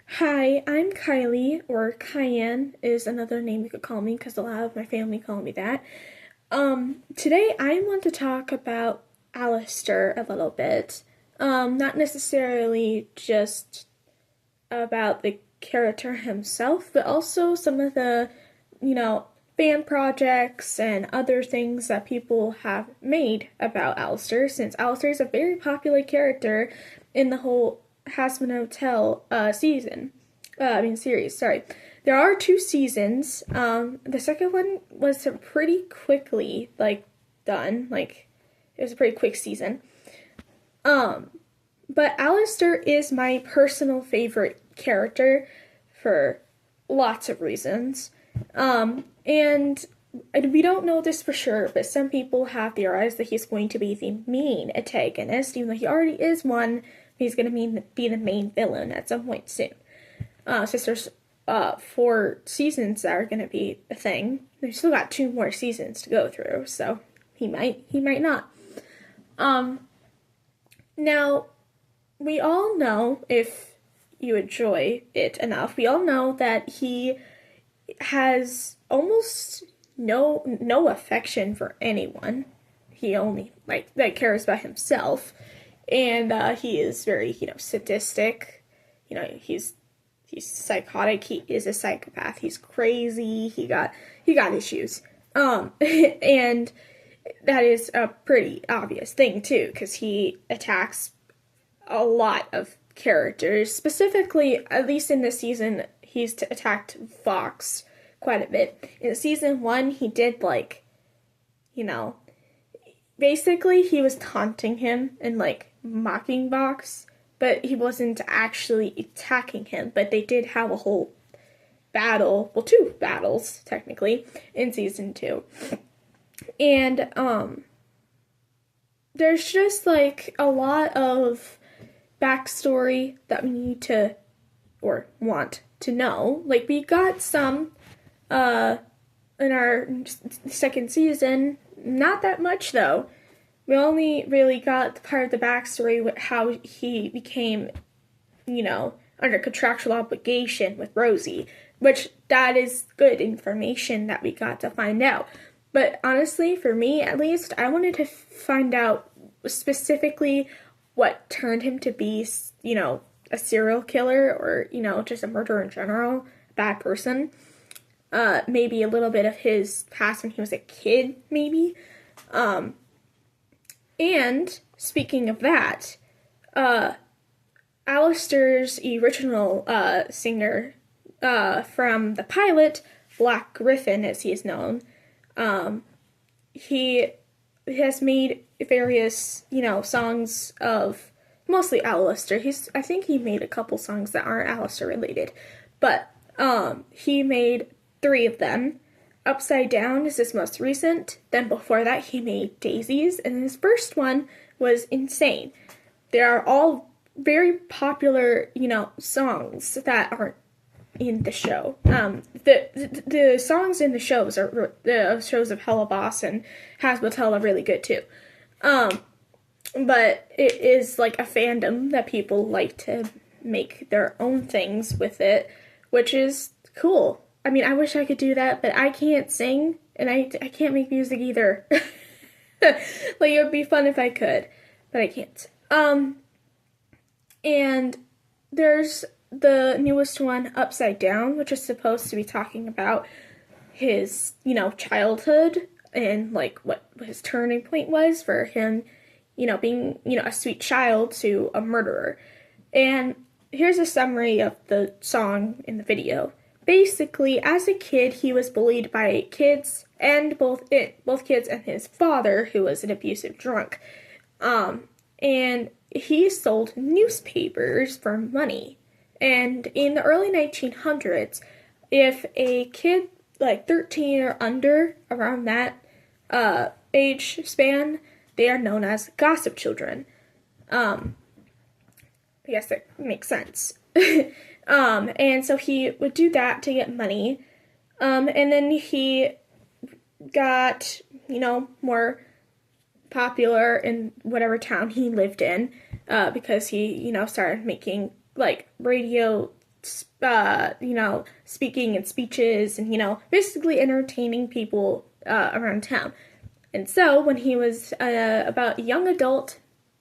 Hi, I'm Kylie, or Cayenne is another name you could call me because a lot of my family call me that. Today I want to talk about Allister a little bit. Not necessarily just about the character himself, but also some of the, you know, fan projects and other things that people have made about Alistair, since Alistair is a very popular character in the whole HAZBIN Hotel series. Sorry, there are two seasons. The second one was pretty quickly done. It was a pretty quick season. Um, but Alistair is my personal favorite character for lots of reasons. And we don't know this for sure, but some people have theorized that he's going to be the main antagonist, even though he already is one. He's going to be the main villain at some point soon. Since there's 4 seasons that are going to be a thing, we've still got 2 more seasons to go through, so he might not. Now, we all know, if you enjoy it enough, we all know that he has almost no affection for anyone. He only cares about himself, and he is very sadistic. He's psychotic. He is a psychopath. He's crazy. He got issues. And that is a pretty obvious thing too, because he attacks a lot of characters. Specifically, at least in this season, he's attacked Fox quite a bit. In season 1, he did basically he was taunting him and mocking Fox, but he wasn't actually attacking him. But they did have a whole battle, well, 2 battles technically in season 2. And there's just a lot of backstory that we need to or want to know. We got some in our second season, not that much though. We only really got part of the backstory with how he became, under contractual obligation with Rosie, which that is good information that we got to find out. But honestly, for me at least, I wanted to find out specifically what turned him to be, a serial killer or, just a murderer in general, a bad person. Maybe a little bit of his past when he was a kid, maybe. And speaking of that, Alastor's original singer from the pilot, Black Griffin, as he is known, he has made various, songs of mostly Alastor. I think he made a couple songs that aren't Alastor related, but he made 3 of them. Upside Down is his most recent. Then before that, he made Daisies, and his first one was Insane. They are all very popular, songs that aren't in the show. The songs in the shows are the shows of Hella Boss and HAZBIN Hotel are really good too. But it is a fandom that people like to make their own things with it, which is cool. I mean, I wish I could do that, but I can't sing, and I can't make music either. It would be fun if I could, but I can't. And there's the newest one, Upside Down, which is supposed to be talking about his, childhood and, what his turning point was for him, being, a sweet child to a murderer. And here's a summary of the song in the video. Basically, as a kid, he was bullied by kids, and both kids and his father, who was an abusive drunk. And he sold newspapers for money. And in the early 1900s, if a kid 13 or under, around that age span, they are known as gossip children. I guess that makes sense. And so he would do that to get money. And then he got, more popular in whatever town he lived in, because he, started making, radio speaking in speeches and, basically entertaining people around town. And so when he was about a young adult,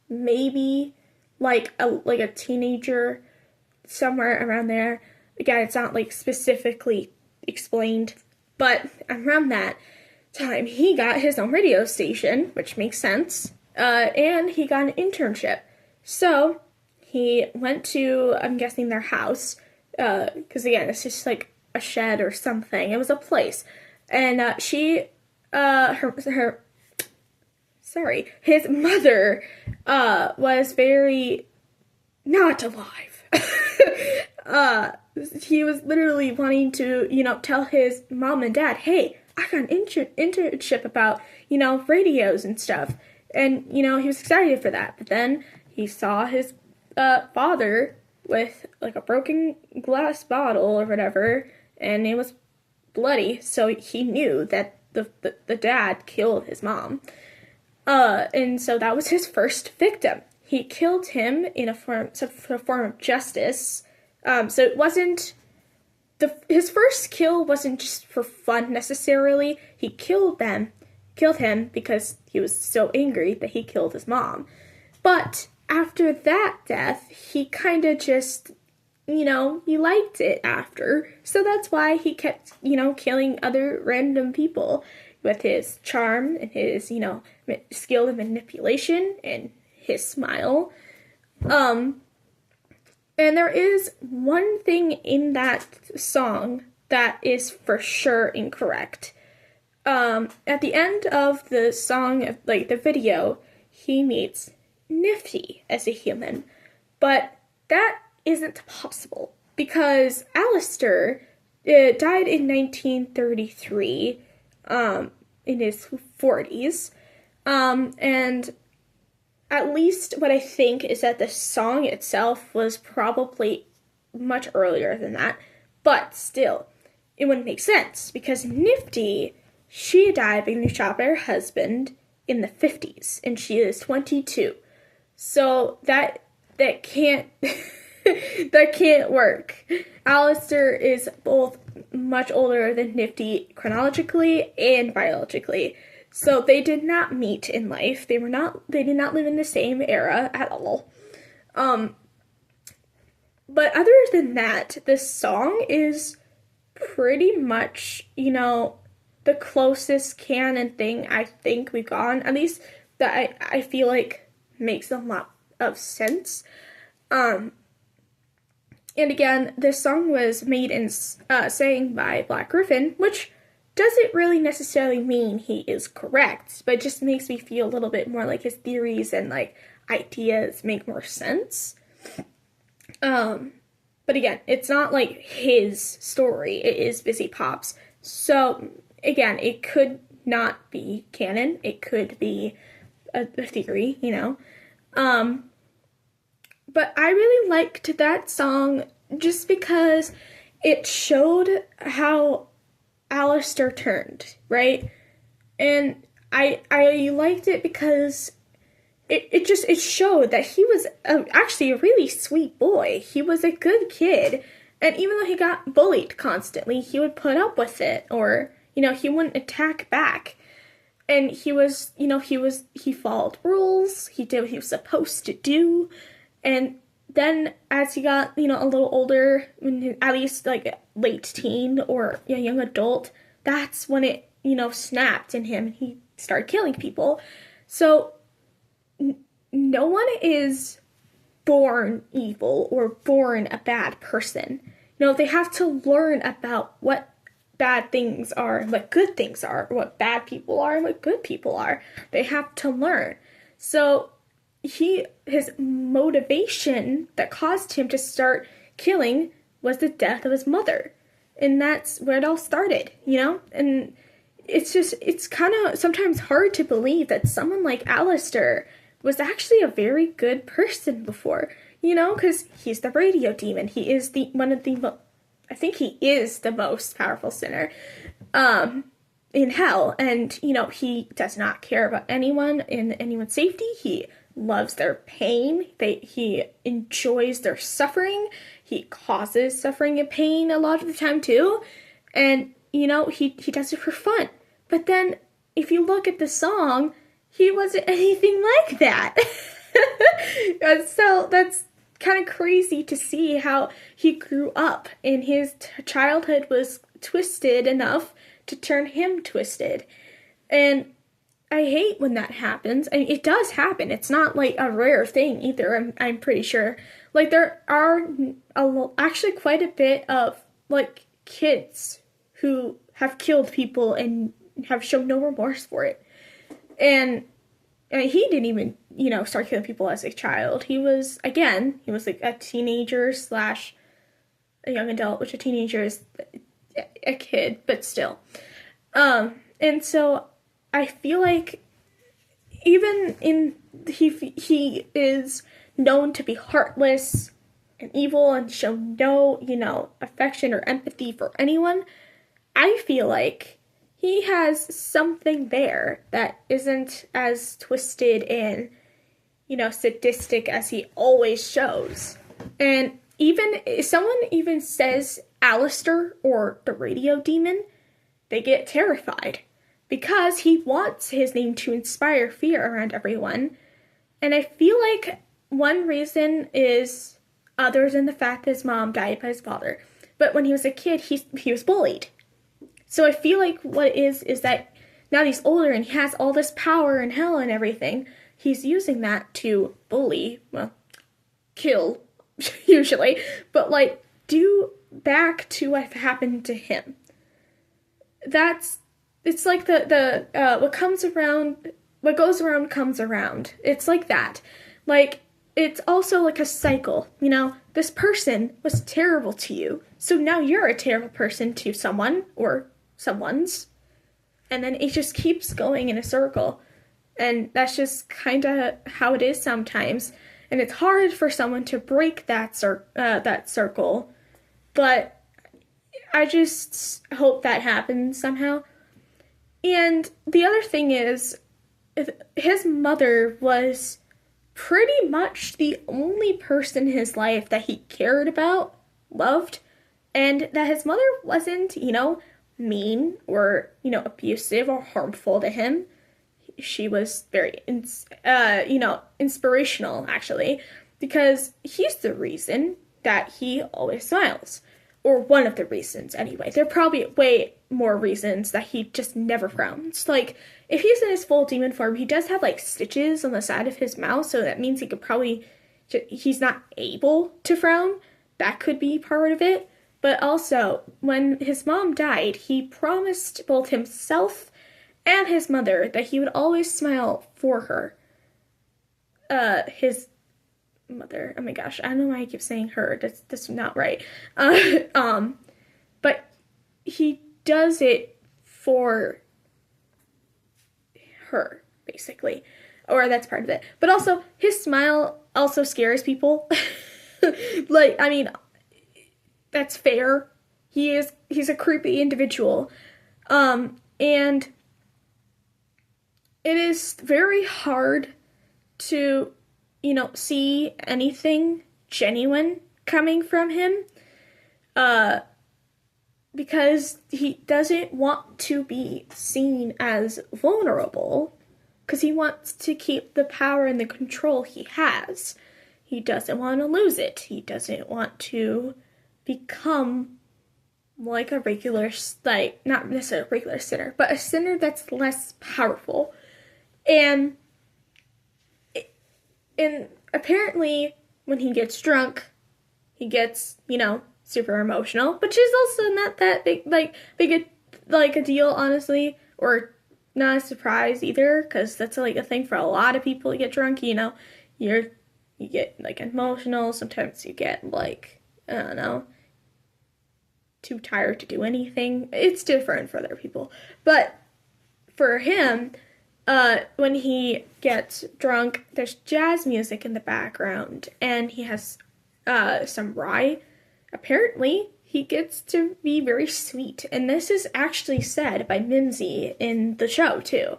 maybe like a teenager, somewhere around there. Again, it's not like specifically explained, but around that time, he got his own radio station, which makes sense, and he got an internship. So he went to, I'm guessing, their house, because again, it's just like a shed or something. It was a place, and his mother was very not alive. He was literally wanting to, tell his mom and dad, hey, I got an internship about, radios and stuff. And, he was excited for that. But then he saw his father with, like, a broken glass bottle or whatever, and it was bloody. So he knew that the dad killed his mom. And so that was his first victim. He killed him in a form of justice. So it wasn't his first kill wasn't just for fun necessarily. He killed him because he was so angry that he killed his mom. But after that death, he kind of just, he liked it after. So that's why he kept, killing other random people with his charm and his, skill in manipulation and his smile. And there is one thing in that song that is for sure incorrect. At the end of the song, like the video, he meets Nifty as a human. But that isn't possible because Alastor died in 1933, in his 40s. And at least what I think is that the song itself was probably much earlier than that. But still, it wouldn't make sense because Nifty, she died being shot by her husband in the 50s, and she is 22. So that can't that can't work. Alastor is both much older than Nifty chronologically and biologically. So they did not meet in life. They did not live in the same era at all. But other than that, this song is pretty much, the closest canon thing I think we've gotten, at least that I feel like makes a lot of sense. And again, this song was made and sang by Black Griffin, which doesn't really necessarily mean he is correct, but it just makes me feel a little bit more like his theories and like ideas make more sense. But again, it's not like his story, it is Busy Pop's. So again, it could not be canon, it could be a theory, But I really liked that song just because it showed how Allastor turned, right? And I liked it because it showed that he was actually a really sweet boy. He was a good kid, and even though he got bullied constantly, he would put up with it, or he wouldn't attack back. And he followed rules. He did what he was supposed to do, and then as he got a little older, at least like late teen or young adult, that's when it snapped in him and he started killing people. So no one is born evil or born a bad person. They have to learn about what bad things are and what good things are, or what bad people are and what good people are. They have to learn. So his motivation that caused him to start killing was the death of his mother. And that's where it all started, And it's kind of sometimes hard to believe that someone like Allastor was actually a very good person before, because he's the radio demon. He is I think he is the most powerful sinner in hell. And, he does not care about anyone and anyone's safety. He loves their pain. He enjoys their suffering. he causes suffering and pain a lot of the time too. And, he does it for fun. But then, if you look at the song, he wasn't anything like that. So that's kind of crazy to see how he grew up and his childhood was twisted enough to turn him twisted. And I hate when that happens. I mean, it does happen. It's not like a rare thing either, I'm pretty sure. Like, there are actually quite a bit of, like, kids who have killed people and have shown no remorse for it. And he didn't even, start killing people as a child. He was like a teenager slash a young adult, which a teenager is a kid, but still. And so I feel like he is known to be heartless and evil and show no, affection or empathy for anyone. I feel like he has something there that isn't as twisted and, sadistic as he always shows. And if someone even says Alastor or the radio demon, they get terrified because he wants his name to inspire fear around everyone. And I feel like one reason is other than the fact that his mom died by his father. But when he was a kid, he was bullied. So I feel like what it is that now that he's older and he has all this power and hell and everything, he's using that to bully, well, kill, usually, but like do back to what happened to him. It's like the what goes around comes around. It's like that. Like, it's also like a cycle, this person was terrible to you, so now you're a terrible person to someone or someone's, and then it just keeps going in a circle, and that's just kind of how it is sometimes, and it's hard for someone to break that circle, but I just hope that happens somehow. And the other thing is, his mother was pretty much the only person in his life that he cared about, loved, and that his mother wasn't, mean or, abusive or harmful to him. She was very, inspirational, actually, because he's the reason that he always smiles. Or one of the reasons, anyway. There are probably way more reasons that he just never frowns. Like, if he's in his full demon form, he does have, like, stitches on the side of his mouth, so that means he's not able to frown. That could be part of it. But also, when his mom died, he promised both himself and his mother that he would always smile for her. His mother, oh my gosh, I don't know why I keep saying her, that's not right. But he does it for her, basically. Or that's part of it. But also, his smile also scares people. Like, I mean, that's fair. He's a creepy individual. And it is very hard to, see anything genuine coming from him. Because he doesn't want to be seen as vulnerable. Because he wants to keep the power and the control he has. He doesn't want to lose it. He doesn't want to become like a regular, like, not necessarily a regular sinner, but a sinner that's less powerful. And apparently, when he gets drunk, he gets, super emotional, which is also not that big a deal, honestly, or not a surprise either, because that's like a thing for a lot of people to get drunk. You get like emotional. Sometimes you get like, I don't know, too tired to do anything. It's different for other people, but for him, when he gets drunk, there's jazz music in the background, and he has some rye. Apparently, he gets to be very sweet, and this is actually said by Mimsy in the show, too,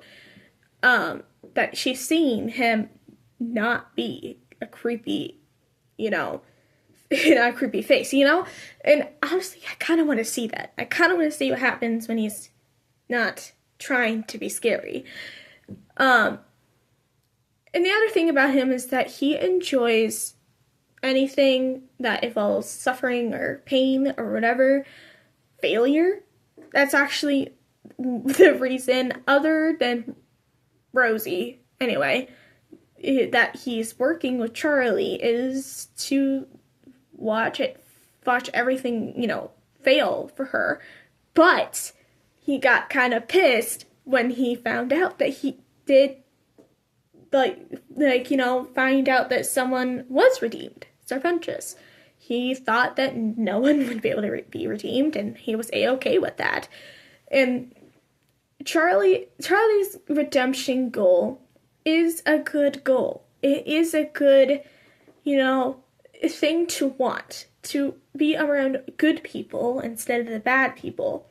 that she's seen him not be a creepy, a creepy face, you know? And honestly, I kind of want to see that. I kind of want to see what happens when he's not trying to be scary. And the other thing about him is that he enjoys anything that involves suffering or pain or whatever, failure. That's actually the reason, other than Rosie, anyway, that he's working with Charlie is to watch everything, fail for her. But he got kind of pissed when he found out that he did, find out that someone was redeemed, Serpentius. He thought that no one would be able to be redeemed, and he was a-okay with that. And Charlie's redemption goal is a good goal. It is a good, thing to want, to be around good people instead of the bad people.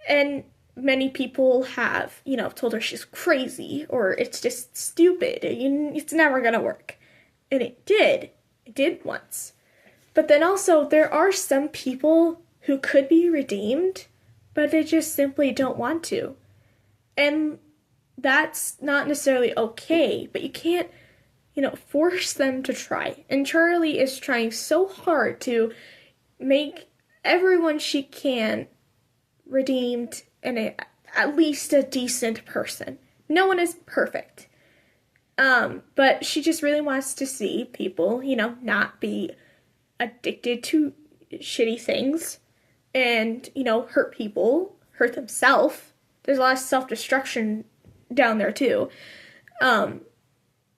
And many people have, told her she's crazy or it's just stupid. It's never gonna work. And it did. It did once. But then also, there are some people who could be redeemed, but they just simply don't want to. And that's not necessarily okay, but you can't, force them to try. And Charlie is trying so hard to make everyone she can redeemed and at least a decent person. No one is perfect. But she just really wants to see people, not be addicted to shitty things and, hurt people, hurt themselves. There's a lot of self-destruction down there too.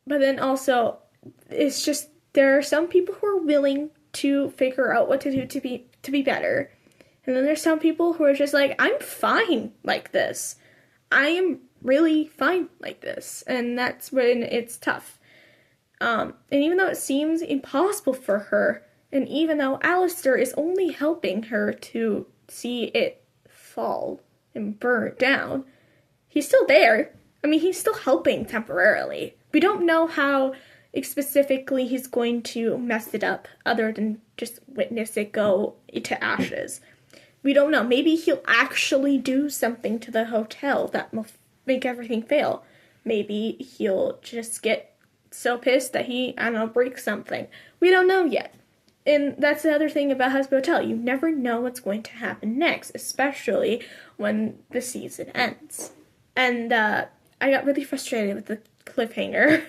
But then also, it's just, there are some people who are willing to figure out what to do to be better. And then there's some people who are just like, I'm fine like this. I am really fine like this. And that's when it's tough. And even though it seems impossible for her, and even though Alastor is only helping her to see it fall and burn down, he's still there. I mean, he's still helping temporarily. We don't know how specifically he's going to mess it up other than just witness it go to ashes. We don't know. Maybe he'll actually do something to the hotel that will make everything fail. Maybe he'll just get so pissed that he, breaks something. We don't know yet. And that's the other thing about HAZBIN Hotel. You never know what's going to happen next, especially when the season ends. And I got really frustrated with the cliffhanger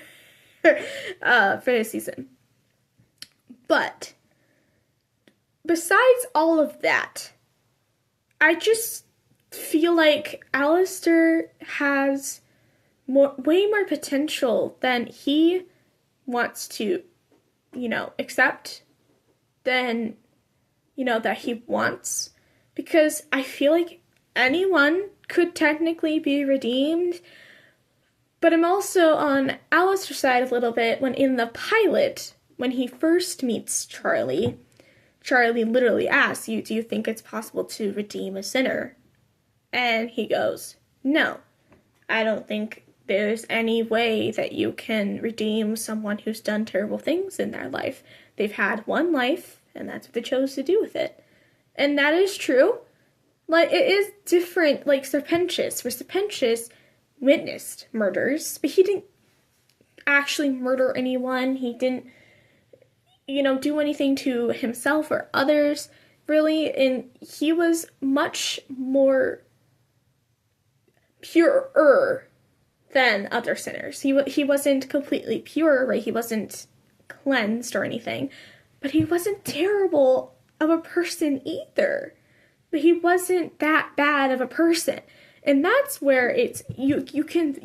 for this season. But besides all of that, I just feel like Alastor has way more potential than he wants to, accept, than, that he wants. Because I feel like anyone could technically be redeemed. But I'm also on Alastor's side a little bit when in the pilot, when he first meets Charlie literally asks you, do you think it's possible to redeem a sinner? And he goes, no, I don't think there's any way that you can redeem someone who's done terrible things in their life. They've had one life, and that's what they chose to do with it. And that is true. Like, it is different, like Serpentius, where Serpentius witnessed murders, but he didn't actually murder anyone. He didn't, do anything to himself or others, really, and he was much more purer than other sinners. He wasn't completely pure, right? He wasn't cleansed or anything, but he wasn't terrible of a person either. But he wasn't that bad of a person. And that's where it's, you can,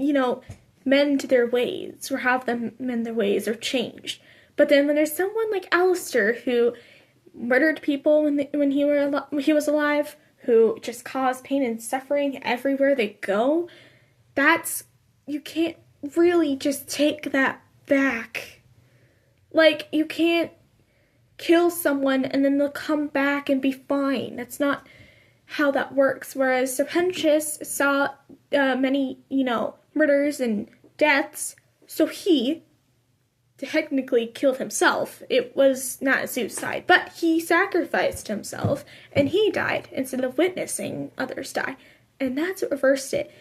mend their ways, or have them mend their ways, or change. But then when there's someone like Alastor who murdered people when he was alive, who just caused pain and suffering everywhere they go, you can't really just take that back. Like, you can't kill someone and then they'll come back and be fine. That's not how that works. Whereas Serpentius saw many, murders and deaths, so he technically killed himself. It was not a suicide, but he sacrificed himself and he died instead of witnessing others die. And that's what reversed it.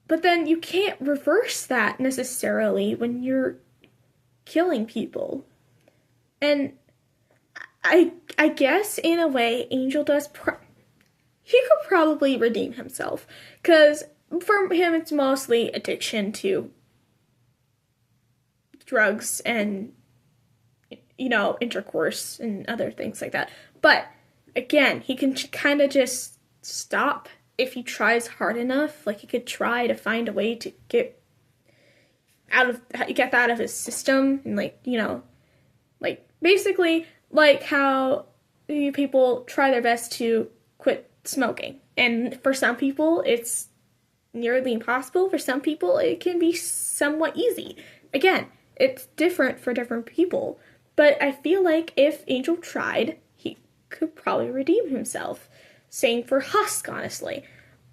But then you can't reverse that necessarily when you're killing people. And I guess in a way Angel does he could probably redeem himself, because for him it's mostly addiction to drugs and, you know, intercourse and other things like that. But again, he can kind of just stop if he tries hard enough. Like, he could try to find a way to get that out of his system, and, like, you know, like, basically like how people try their best to quit smoking. And for some people it's nearly impossible. For some people it can be somewhat easy. Again, it's different for different people. But I feel like if Angel tried, he could probably redeem himself. Same for Husk, honestly.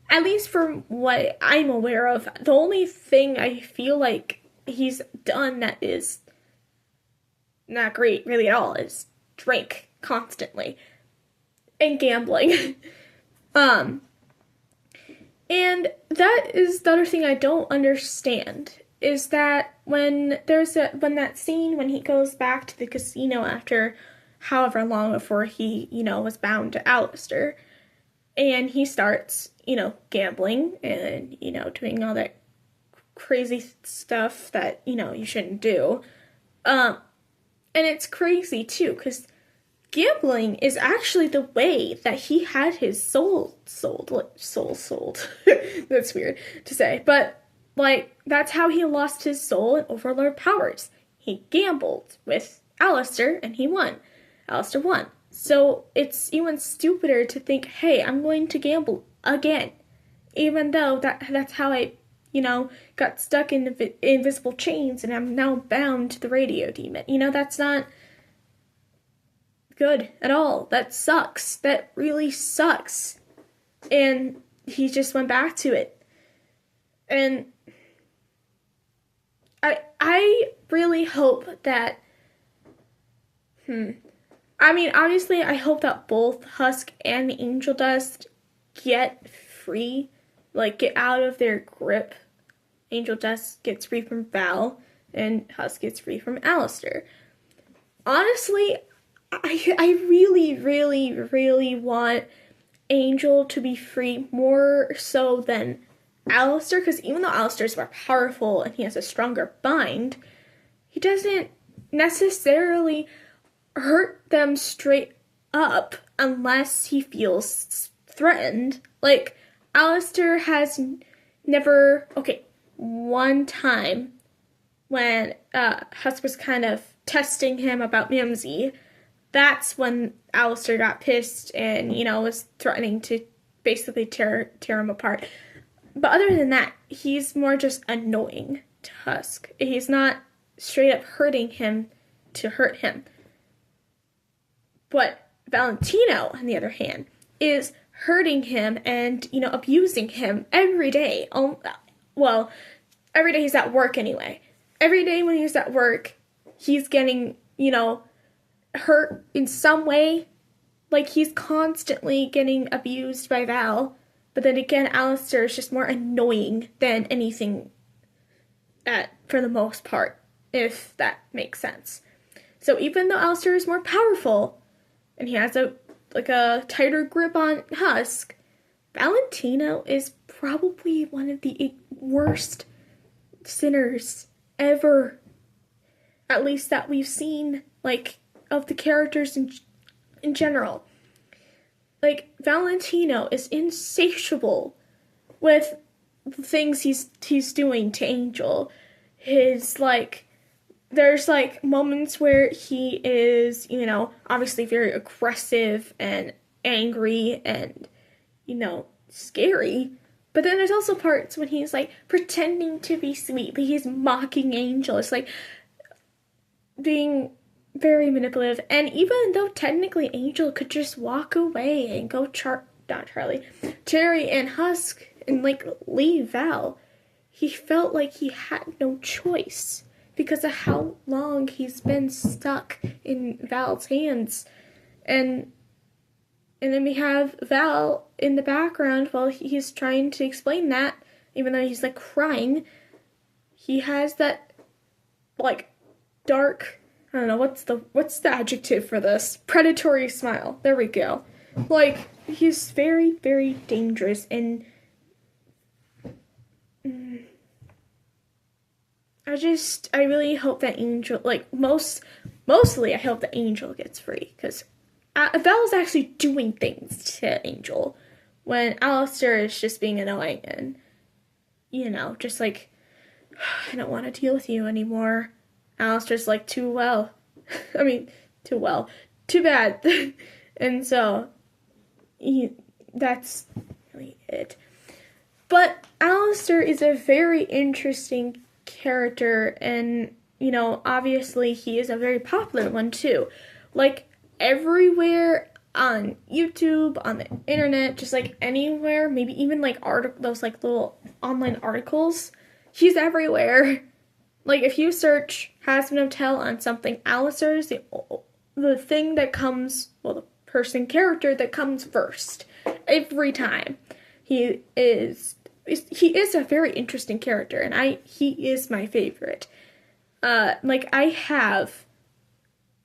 At least from what I'm aware of, the only thing I feel like he's done that is not great really at all is drink constantly and gambling. And that is the other thing I don't understand, is that when that scene when he goes back to the casino after however long before he, you know, was bound to Alastor, and he starts, you know, gambling and, you know, doing all that crazy stuff that, you know, you shouldn't do. And it's crazy too, because gambling is actually the way that he had his soul sold. That's weird to say, but, like, that's how he lost his soul and Overlord powers. He gambled with Alastor and he won. Alastor won. So it's even stupider to think, hey, I'm going to gamble again, even though that's how I, you know, got stuck in invisible chains and I'm now bound to the radio demon. You know, that's not good at all. That sucks. That really sucks. And he just went back to it. And I really hope that, I mean, obviously, I hope that both Husk and Angel Dust get free, like, get out of their grip. Angel Dust gets free from Val, and Husk gets free from Alastor. Honestly, I really, really, really want Angel to be free more so than Alastor, because even though Alastor is more powerful and he has a stronger bind, he doesn't necessarily hurt them straight up unless he feels threatened. Like, Alastor has never, one time when Husk was kind of testing him about Mimsy, that's when Alastor got pissed and, you know, was threatening to basically tear him apart. But other than that, he's more just annoying to Husk. He's not straight up hurting him to hurt him. But Valentino, on the other hand, is hurting him and, you know, abusing him every day. Well, every day he's at work anyway. Every day when he's at work, he's getting, you know, hurt in some way. Like, he's constantly getting abused by Val. But then again, Alastor is just more annoying than anything for the most part, if that makes sense. So even though Alastor is more powerful, and he has a tighter grip on Husk, Valentino is probably one of the worst sinners ever. At least that we've seen, like, of the characters in general. Like, Valentino is insatiable with the things he's doing to Angel. His, like, there's, like, moments where he is, you know, obviously very aggressive and angry and, you know, scary. But then there's also parts when he's, like, pretending to be sweet, but he's mocking Angel. It's, like, being very manipulative. And even though technically Angel could just walk away and go Terry and Husk and, like, leave Val, he felt like he had no choice. because of how long he's been stuck in Val's hands. And then we have Val in the background while he's trying to explain that, even though he's like crying. He has that like dark, I don't know, what's the adjective for this? Predatory smile. There we go. Like, he's very, very dangerous, and I really hope that Angel, like, mostly I hope that Angel gets free, because Val's actually doing things to Angel, when Alastor is just being annoying, and, you know, just like, I don't want to deal with you anymore. Alastor's like, too well. I mean, too well. Too bad. And so, that's really it. But Alastor is a very interesting character, and, you know, obviously he is a very popular one too. Like, everywhere on YouTube, on the internet, just like anywhere, maybe even like those like little online articles, he's everywhere. Like, if you search HAZBIN Hotel on something, Alastor is the thing that comes, well, the character that comes first every time. He is a very interesting character, and he is my favorite. Like, I have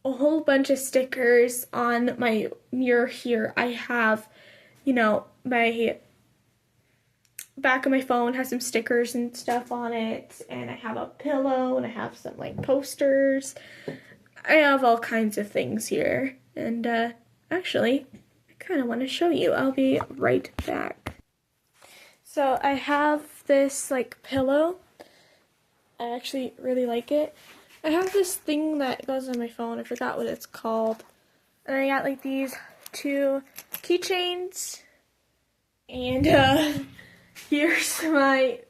a whole bunch of stickers on my mirror here. I have, you know, my back of my phone has some stickers and stuff on it, and I have a pillow, and I have some like posters. I have all kinds of things here, and actually, I kind of want to show you. I'll be right back. So I have this like pillow. I actually really like it. I have this thing that goes on my phone. I forgot what it's called. And I got like these 2 keychains, and here's my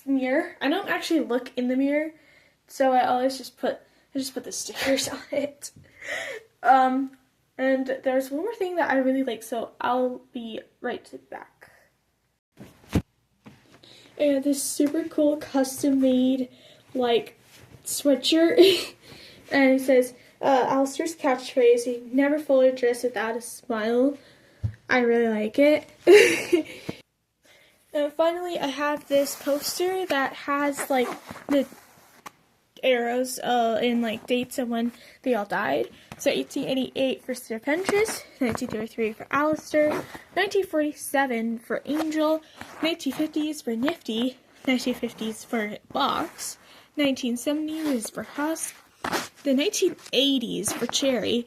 mirror. I don't actually look in the mirror, so I always just put the stickers on it. And there's one more thing that I really like, so I'll be right back. And this super cool custom-made like sweatshirt, and it says Alastor's catchphrase: "You never fully dress without a smile." I really like it. And finally, I have this poster that has like the arrows in like dates of when they all died. So 1888 for Sir Pentious, 1933 for Alastor, 1947 for Angel, 1950s for Nifty, 1950s for Box, 1970s for Husk, the 1980s for Cherry,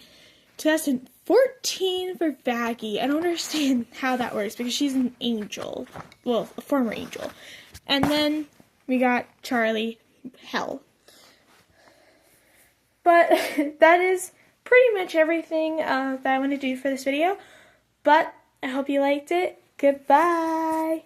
2014 for Baggy. I don't understand how that works because she's an angel. Well, a former angel. And then we got Charlie Hell. But that is pretty much everything that I want to do for this video. But I hope you liked it. Goodbye!